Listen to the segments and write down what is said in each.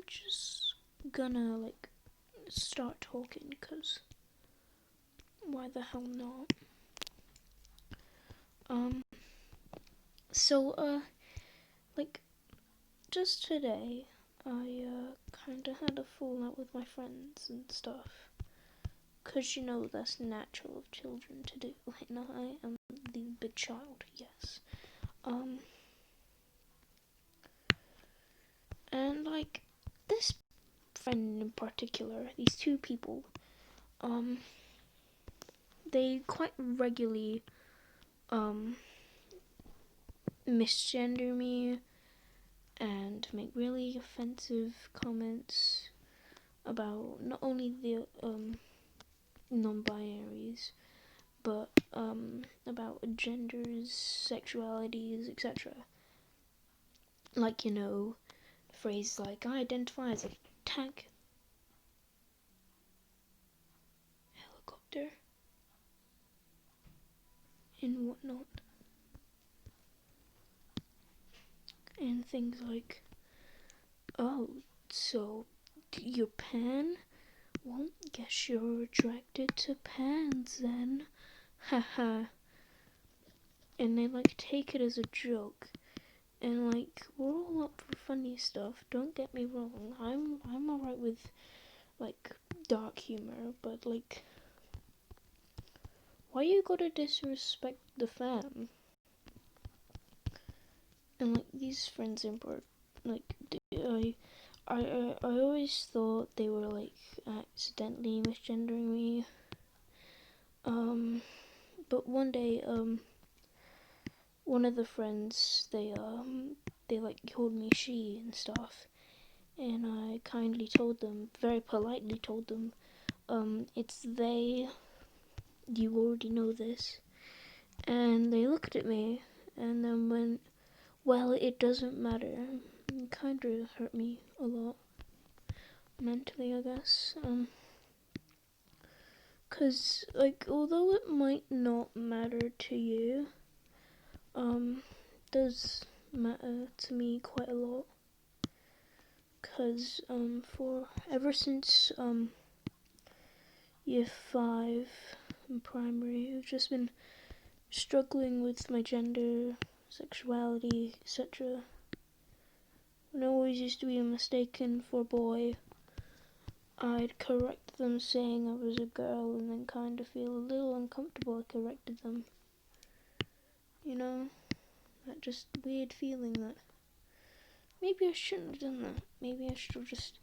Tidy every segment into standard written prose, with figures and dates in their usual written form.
just gonna like start talking, cause why the hell not? So like just today, I kind of had a fallout with my friends and stuff. Cause you know that's natural of children to do. You know, I am the big child, yes. And like this friend in particular, these two people, they quite regularly misgender me and make really offensive comments about not only the non-binaries, but about genders, sexualities, etc. Like, you know, phrases like I identify as a tank helicopter and whatnot, and things like, oh, so you're pan? Well, guess you're attracted to pans then. Haha. And they like take it as a joke. And like we're all up for funny stuff. Don't get me wrong. I'm alright with like dark humor, but like why you gotta disrespect the fam? And like these friends in part, like I always thought they were like accidentally misgendering me. But one day one of the friends they like called me she and stuff, and I kindly told them, very politely told them, it's they, you already know this. And they looked at me and then went, well, it doesn't matter. It kind of hurt me a lot mentally, I guess. Cause like although it might not matter to you, it does matter to me quite a lot. Cause for ever since year 5 in primary, I've just been struggling with my gender, sexuality, etc. When I always used to be mistaken for a boy, I'd correct them saying I was a girl and then kind of feel a little uncomfortable I corrected them. You know, that just weird feeling that maybe I shouldn't have done that. Maybe I should have just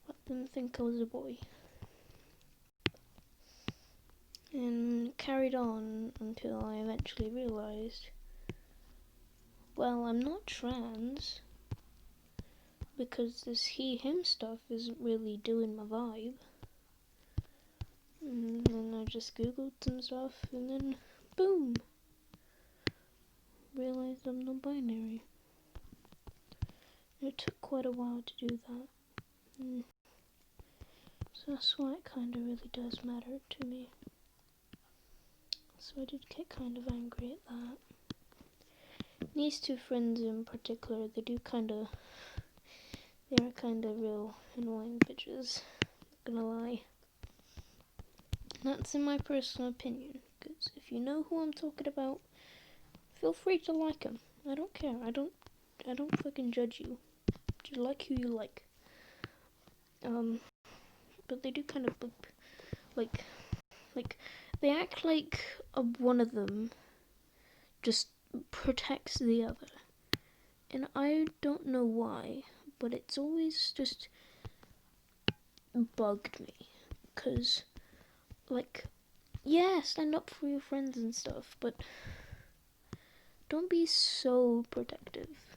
let them think I was a boy. And carried on until I eventually realised, well, I'm not trans, because this he-him stuff isn't really doing my vibe. And then I just googled some stuff, and then boom, realised I'm non-binary. It took quite a while to do that. So that's why it kind of really does matter to me. So I did get kind of angry at that. These two friends in particular, they're kind of real annoying bitches, not gonna lie. That's in my personal opinion, because if you know who I'm talking about, feel free to like them. I don't care. I don't fucking judge you. Just like who you like. But they do kind of like they act like one of them just protects the other, and I don't know why, but it's always just bugged me. Cause like, yeah, stand up for your friends and stuff, but don't be so protective.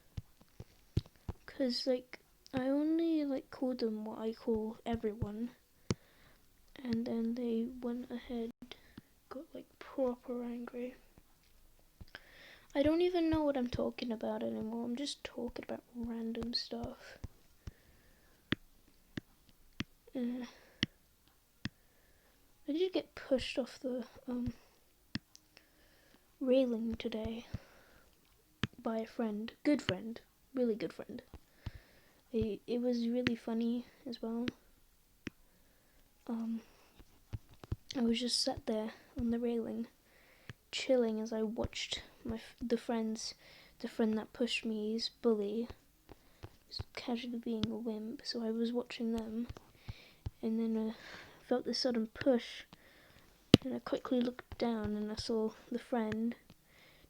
Cause like I only like call them what I call everyone, and then they went ahead, got like proper angry. I don't even know what I'm talking about anymore. I'm just talking about random stuff. I did get pushed off the railing today by a friend, good friend, really good friend, it was really funny as well. I was just sat there on the railing, chilling as I watched the friend that pushed me, his bully, was casually being a wimp. So I was watching them, and then I felt this sudden push, and I quickly looked down and I saw the friend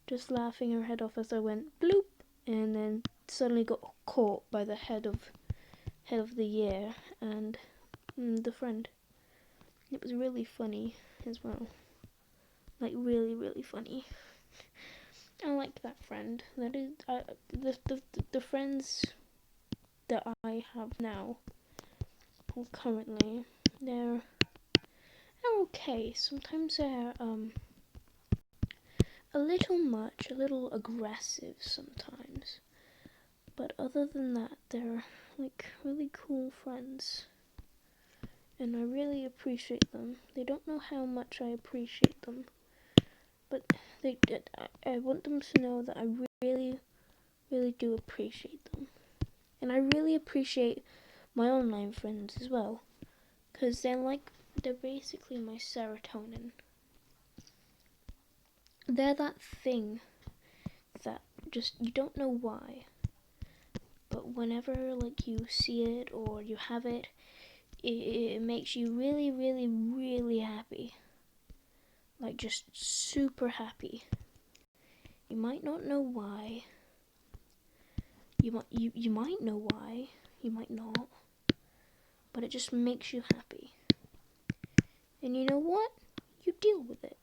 just laughing her head off as I went bloop, and then suddenly got caught by the head of the year and the friend. It was really funny as well, like really, really funny. I like that friend. That is, the friends that I have now, or currently, they're okay. Sometimes they're a little aggressive sometimes. But other than that, they're like really cool friends. And I really appreciate them. They don't know how much I appreciate them. But I want them to know that I really, really do appreciate them. And I really appreciate my online friends as well. Because they're basically my serotonin. They're that thing that just, you don't know why. But whenever like you see it or you have it, it makes you really, really, really happy. Like just super happy. You might not know why. You might know why. You might not. But it just makes you happy. And you know what? You deal with it.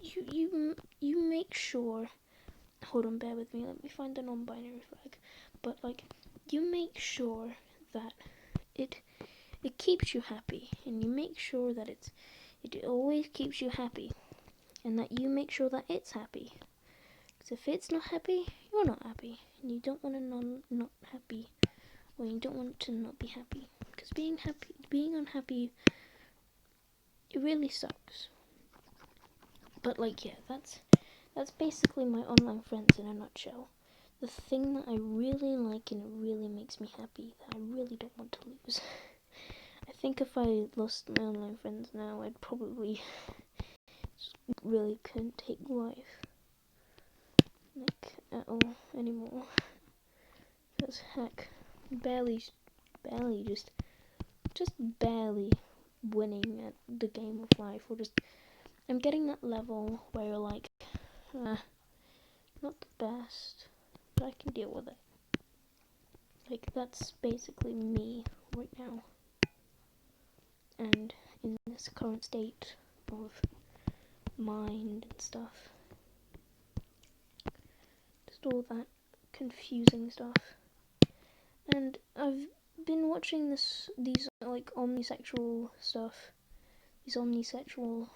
You make sure. Hold on, bear with me. Let me find the non-binary flag. But like, you make sure that it keeps you happy, and you make sure that it always keeps you happy, and that you make sure that it's happy. Because if it's not happy, you're not happy, and you don't want to not happy, or you don't want to not be happy. Because being unhappy, it really sucks. But like, yeah, that's basically my online friends in a nutshell. The thing that I really like and it really makes me happy, that I really don't want to lose. I think if I lost my online friends now, I'd probably really couldn't take life, like, at all anymore. Because heck, barely just barely winning at the game of life, or just, I'm getting that level where you're like, not the best, but I can deal with it. Like, that's basically me right now. And in this current state of mind and stuff. Just all that confusing stuff. And I've been watching these like omnisexual stuff. These omnisexual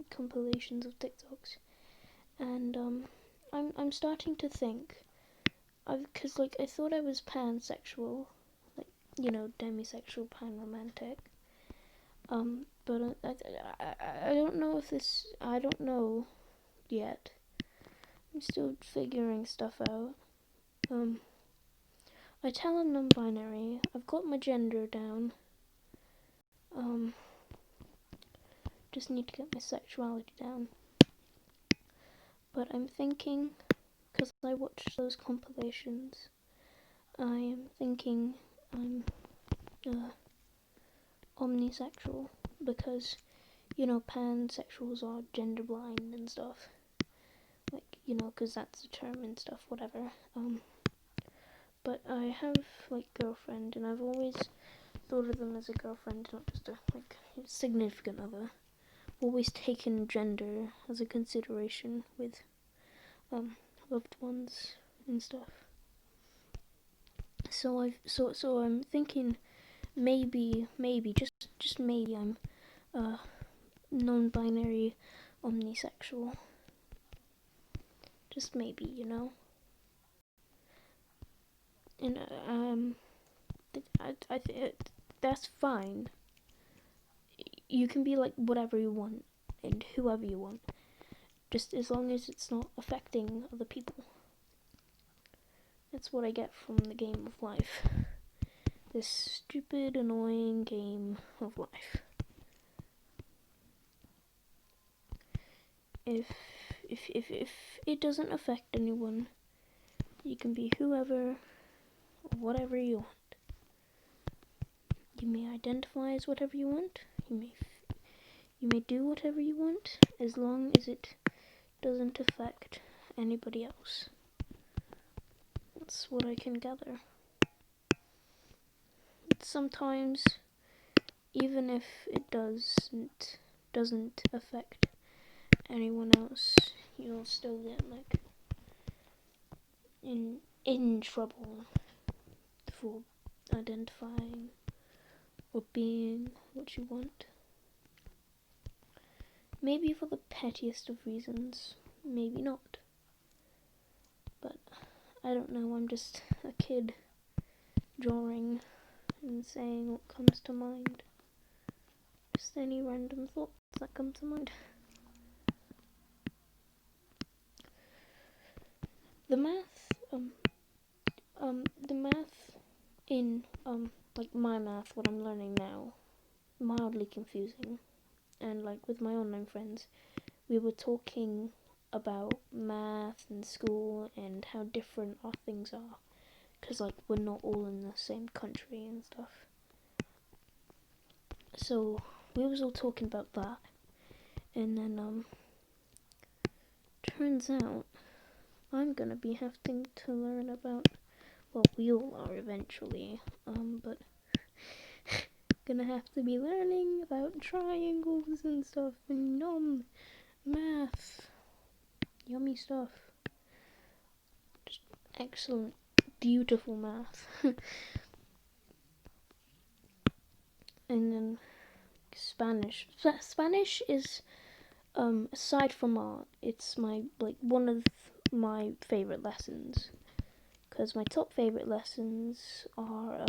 compilations of TikToks. And I'm starting to think, because like I thought I was pansexual, like, you know, demisexual, panromantic. But I don't know if this, I don't know yet. I'm still figuring stuff out. I tell I'm non-binary. I've got my gender down. Just need to get my sexuality down. But I'm thinking, because I watched those compilations, I am thinking I'm omnisexual, because, you know, pansexuals are gender blind and stuff. Like, you know, because that's the term and stuff, whatever. But I have, like, girlfriend, and I've always thought of them as a girlfriend, not just a, like, significant other. Always taken gender as a consideration with, loved ones and stuff. So I'm thinking maybe, just maybe I'm, non-binary omnisexual. Just maybe, you know? And, I think that's fine. You can be like whatever you want and whoever you want, just as long as it's not affecting other people. That's what I get from the game of life. This stupid, annoying game of life. If it doesn't affect anyone, you can be whoever or whatever you want. You may identify as whatever you want. You may do whatever you want, as long as it doesn't affect anybody else. That's what I can gather. Sometimes, even if it doesn't affect anyone else, you'll still get like in trouble for identifying or being what you want. Maybe for the pettiest of reasons, maybe not. But I don't know, I'm just a kid drawing and saying what comes to mind. Just any random thoughts that come to mind. The math in like my math, what I'm learning now, mildly confusing. And like with my online friends, we were talking about math and school and how different our things are, because like we're not all in the same country and stuff. So we was all talking about that, and then turns out I'm gonna be having to learn about, well, we all are eventually, but gonna have to be learning about triangles and stuff and math, yummy stuff, just excellent, beautiful math. And then Spanish. Spanish is aside from art, it's one of my favorite lessons, because my top favorite lessons are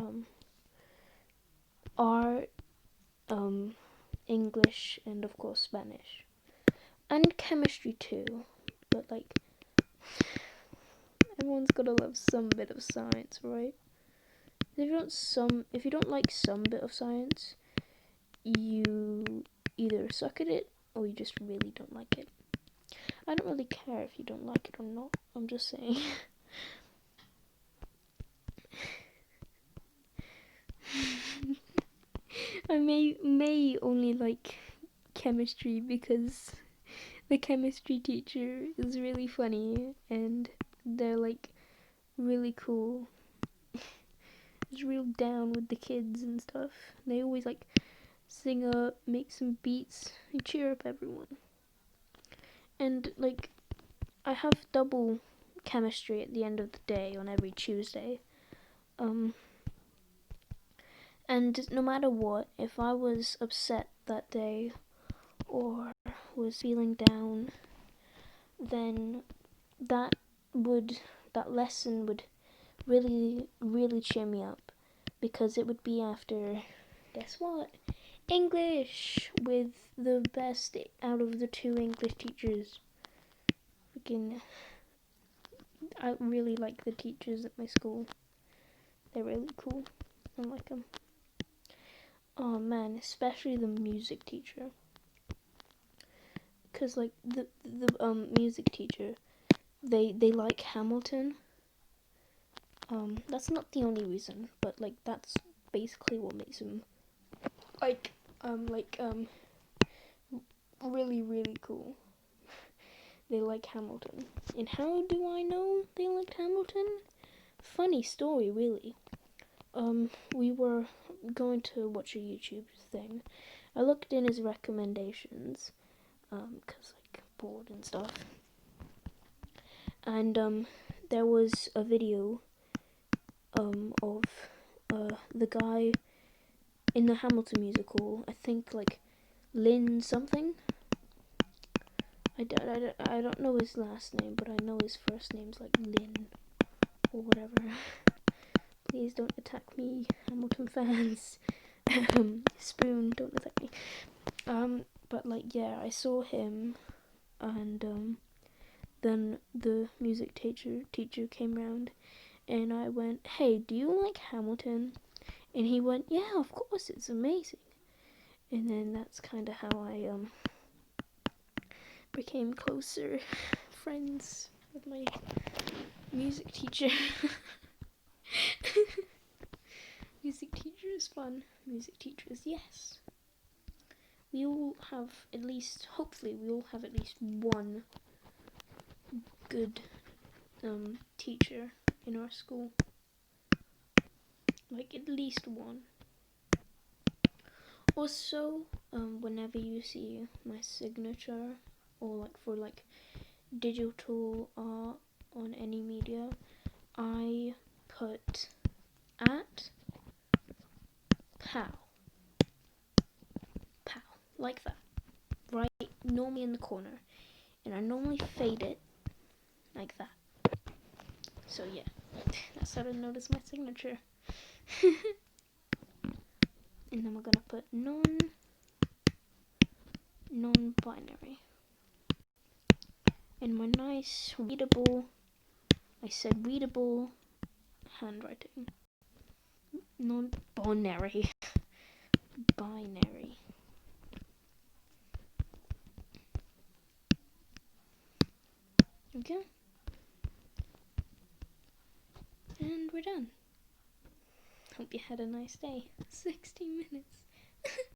art, English, and of course Spanish, and chemistry too. But like, everyone's gotta love some bit of science, right? If you don't like some bit of science, you either suck at it or you just really don't like it. I don't really care if you don't like it or not. I'm just saying. I may only like chemistry because the chemistry teacher is really funny and they're like really cool. It's real down with the kids and stuff. They always like sing up, make some beats, and cheer up everyone. And like, I have double chemistry at the end of the day on every Tuesday. And no matter what, if I was upset that day or was feeling down, then that lesson would really, really cheer me up, because it would be after, guess what? English, with the best out of the two English teachers. Freaking, I really like the teachers at my school. They're really cool. I like them. Oh man, especially the music teacher. Cause like the music teacher, they like Hamilton. That's not the only reason, but like that's basically what makes him really, really cool. They like Hamilton. And how do I know they liked Hamilton? Funny story, really. We were going to watch a YouTube thing. I looked in his recommendations, cause like bored and stuff. And there was a video, of the guy in the Hamilton musical. I think like Lynn something. I don't know his last name, but I know his first name's like Lynn or whatever. Please don't attack me, Hamilton fans. Spoon, don't attack me. But like, yeah, I saw him, and then the music teacher came round, And I went, hey, do you like Hamilton? And he went, yeah, of course, it's amazing. And then that's kind of how I became closer friends with my music teacher. Music teacher is fun. Music teachers, yes. We all have at least, hopefully, we all have at least one good teacher in our school. Like, at least one. Also, whenever you see my signature, or like for like digital art on any media, I put at pow, pow, like that, right, normally in the corner, and I normally fade it like that. So yeah, that's how to notice my signature. And then we're gonna put non-binary. And my nice readable, I said readable handwriting. Non-binary. Binary. Okay. And we're done. Hope you had a nice day. 60 minutes.